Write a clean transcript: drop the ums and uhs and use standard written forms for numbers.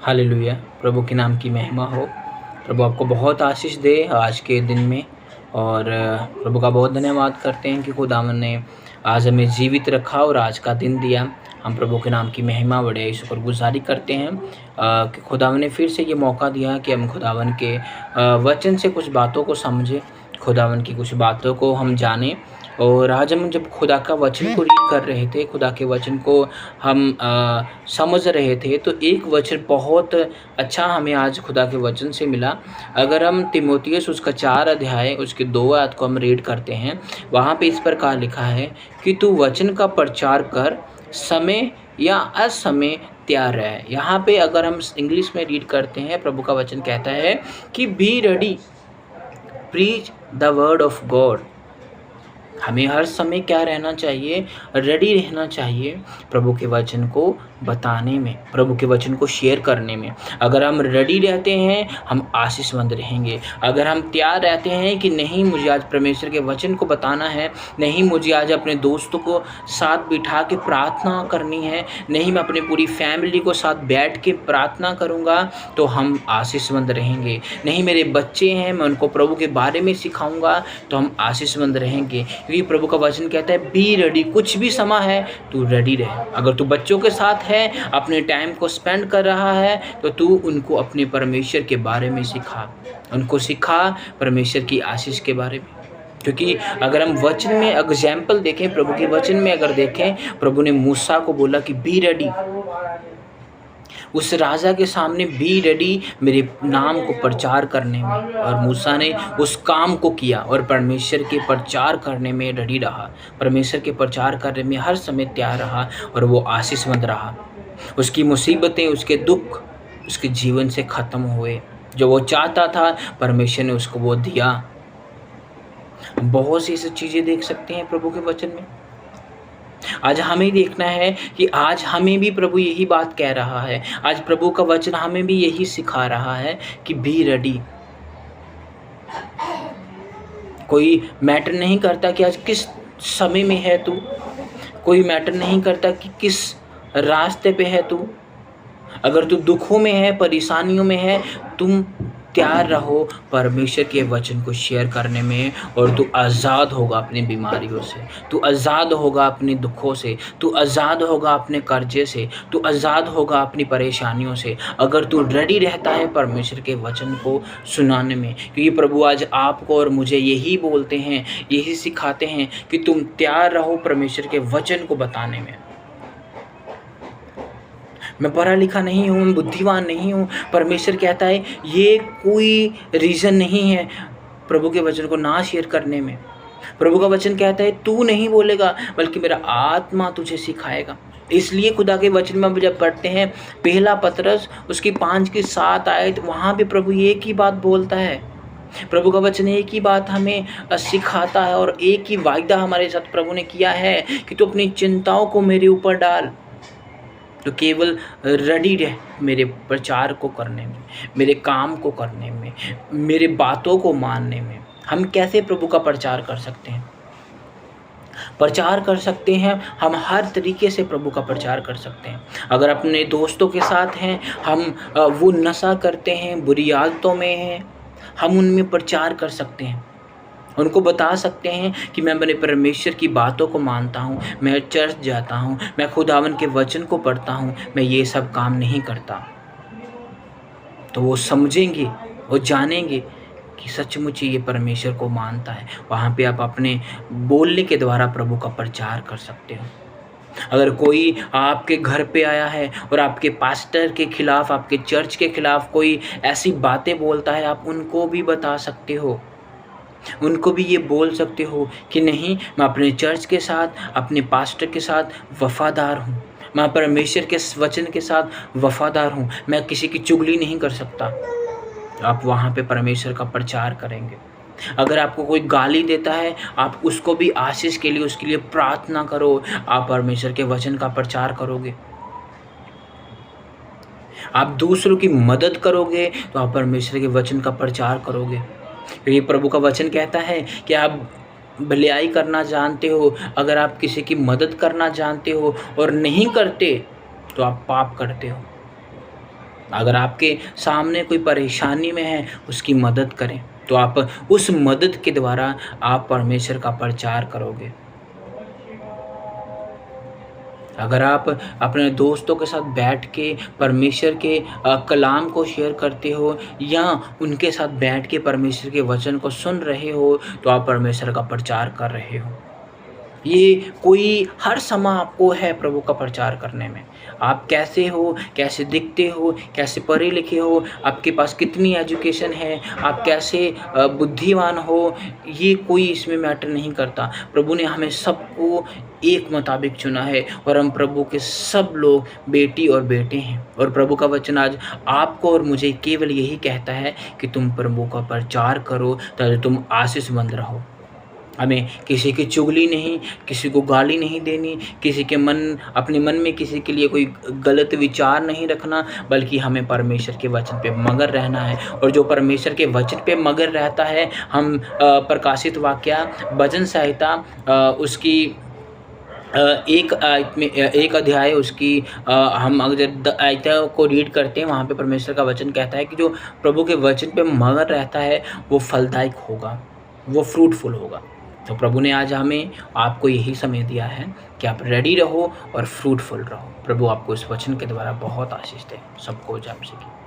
Hallelujah. प्रभु के नाम की महिमा हो। प्रभु आपको बहुत आशीष दे आज के दिन में। और प्रभु का बहुत धन्यवाद करते हैं कि खुदावन ने आज हमें जीवित रखा और आज का दिन दिया। हम प्रभु के नाम की महिमा बड़े शुक्रगुजारी करते हैं कि खुदावन ने फिर से ये मौका दिया कि हम खुदावन के वचन से कुछ बातों को समझें, खुदावन की कुछ बातों को हम जानें। और आज हम जब खुदा का वचन को रीड कर रहे थे, खुदा के वचन को हम समझ रहे थे, तो एक वचन बहुत अच्छा हमें आज खुदा के वचन से मिला। अगर हम तीमुथियुस उसका 4 अध्याय उसके 2 आयत को हम रीड करते हैं, वहाँ पे इस प्रकार लिखा है कि तू वचन का प्रचार कर, समय या असमय तैयार रहे। यहाँ पे अगर हम इंग्लिश में रीड करते हैं, प्रभु का वचन कहता है कि be ready, preach the word of God. हमें हर समय क्या रहना चाहिए? रेडी रहना चाहिए प्रभु के वचन को बताने में, प्रभु के वचन को शेयर करने में। अगर हम रेडी रहते हैं, हम आशीषमंद रहेंगे। अगर हम तैयार रहते हैं कि नहीं, मुझे आज परमेश्वर के वचन को बताना है, नहीं मुझे आज अपने दोस्तों को साथ बिठा के प्रार्थना करनी है, नहीं मैं अपनी पूरी फैमिली को साथ बैठ के प्रार्थना करूँगा, तो हम आशीषमंद रहेंगे। नहीं मेरे बच्चे हैं, मैं उनको प्रभु के बारे में सिखाऊंगा, तो हम आशीषमंद रहेंगे। क्योंकि प्रभु का वचन कहता है बी रेडी, कुछ भी समय है तू रेडी रहे। अगर तू बच्चों के साथ है, अपने टाइम को स्पेंड कर रहा है, तो तू उनको अपने परमेश्वर के बारे में सिखा, उनको सिखा परमेश्वर की आशीष के बारे में। क्योंकि अगर हम वचन में एग्जाम्पल देखें, प्रभु के वचन में अगर देखें, प्रभु ने मूसा को बोला कि बी रेडी, उस राजा के सामने बी रेडी मेरे नाम को प्रचार करने में। और मूसा ने उस काम को किया और परमेश्वर के प्रचार करने में रेडी रहा, परमेश्वर के प्रचार करने में हर समय तैयार रहा, और वो आशीषमंद रहा। उसकी मुसीबतें, उसके दुख उसके जीवन से ख़त्म हुए। जो वो चाहता था परमेश्वर ने उसको वो दिया। बहुत सी ऐसी चीज़ें देख सकते हैं प्रभु के वचन में। आज हमें देखना है कि आज हमें भी प्रभु यही बात कह रहा है। आज प्रभु का वचन हमें भी यही सिखा रहा है कि बी रेडी। कोई मैटर नहीं करता कि आज किस समय में है तू, कोई मैटर नहीं करता कि किस रास्ते पे है तू। अगर तू दुखों में है, परेशानियों में है, तुम तैयार रहो परमेश्वर के वचन को शेयर करने में, और तू आज़ाद होगा अपनी बीमारियों से, तू आज़ाद होगा अपने दुखों से, तू आज़ाद होगा अपने कर्जे से, तू आज़ाद होगा अपनी परेशानियों से, अगर तू रेडी रहता है परमेश्वर के वचन को सुनाने में। क्योंकि प्रभु आज आपको और मुझे यही बोलते हैं, यही सिखाते हैं कि तुम तैयार रहो परमेश्वर के वचन को बताने में। मैं पढ़ा लिखा नहीं हूँ, मैं बुद्धिमान नहीं हूँ, परमेश्वर कहता है ये कोई रीज़न नहीं है प्रभु के वचन को ना शेयर करने में। प्रभु का वचन कहता है तू नहीं बोलेगा, बल्कि मेरा आत्मा तुझे सिखाएगा। इसलिए खुदा के वचन में जब पढ़ते हैं पहला पतरस उसकी 5 की 7 आयत, वहाँ भी प्रभु एक ही बात बोलता है। प्रभु का वचन एक ही बात हमें सिखाता है, और एक ही वायदा हमारे साथ प्रभु ने किया है कि तू अपनी चिंताओं को मेरे ऊपर डाल। तो केवल रेडी रह मेरे प्रचार को करने में, मेरे काम को करने में, मेरे बातों को मानने में। हम कैसे प्रभु का प्रचार कर सकते हैं? प्रचार कर सकते हैं हम हर तरीके से प्रभु का प्रचार कर सकते हैं। अगर अपने दोस्तों के साथ हैं, हम वो नशा करते हैं, बुरी आदतों में हैं, हम उनमें प्रचार कर सकते हैं। उनको बता सकते हैं कि मैं अपने परमेश्वर की बातों को मानता हूँ, मैं चर्च जाता हूँ, मैं खुदावन के वचन को पढ़ता हूँ, मैं ये सब काम नहीं करता। तो वो समझेंगे, वो जानेंगे कि सचमुच ये परमेश्वर को मानता है। वहाँ पे आप अपने बोलने के द्वारा प्रभु का प्रचार कर सकते हो। अगर कोई आपके घर पे आया है और आपके पास्टर के खिलाफ, आपके चर्च के खिलाफ कोई ऐसी बातें बोलता है, आप उनको भी बता सकते हो। उनको भी ये बोल सकते हो कि नहीं, मैं अपने चर्च के साथ, अपने पास्टर के साथ वफ़ादार हूँ, मैं परमेश्वर के वचन के साथ वफ़ादार हूँ, मैं किसी की चुगली नहीं कर सकता। आप वहाँ पे परमेश्वर का प्रचार करेंगे। अगर आपको कोई गाली देता है, आप उसको भी आशीष के लिए, उसके लिए प्रार्थना करो, आप परमेश्वर के वचन का प्रचार करोगे। आप दूसरों की मदद करोगे तो आप परमेश्वर के वचन का प्रचार करोगे। क्योंकि प्रभु का वचन कहता है कि आप भलाई करना जानते हो, अगर आप किसी की मदद करना जानते हो और नहीं करते तो आप पाप करते हो। अगर आपके सामने कोई परेशानी में है, उसकी मदद करें, तो आप उस मदद के द्वारा आप परमेश्वर का प्रचार करोगे। अगर आप अपने दोस्तों के साथ बैठ के परमेश्वर के कलाम को शेयर करते हो या उनके साथ बैठ के परमेश्वर के वचन को सुन रहे हो, तो आप परमेश्वर का प्रचार कर रहे हो। ये कोई हर समय आपको है प्रभु का प्रचार करने में। आप कैसे हो, कैसे दिखते हो, कैसे पढ़े लिखे हो, आपके पास कितनी एजुकेशन है, आप कैसे बुद्धिमान हो, ये कोई इसमें मैटर नहीं करता। प्रभु ने हमें सबको एक मुताबिक चुना है और हम प्रभु के सब लोग बेटी और बेटे हैं। और प्रभु का वचन आज आपको और मुझे केवल यही कहता है कि तुम प्रभु का प्रचार करो ताकि तुम आशीषमंद रहो। हमें किसी की चुगली नहीं, किसी को गाली नहीं देनी, किसी के अपने मन में किसी के लिए कोई गलत विचार नहीं रखना, बल्कि हमें परमेश्वर के वचन पे मगन रहना है। और जो परमेश्वर के वचन पे मगन रहता है, हम प्रकाशित वाक्य भजन संहिता उसकी एक अध्याय उसकी हम अगर आयतों को रीड करते हैं, वहाँ पे परमेश्वर का वचन कहता है कि जो प्रभु के वचन पे मगन रहता है वो फलदायक होगा, वो फ्रूटफुल होगा। तो प्रभु ने आज हमें आपको यही समय दिया है कि आप रेडी रहो और फ्रूटफुल रहो। प्रभु आपको इस वचन के द्वारा बहुत आशीष दे। सबको जय मसीह की।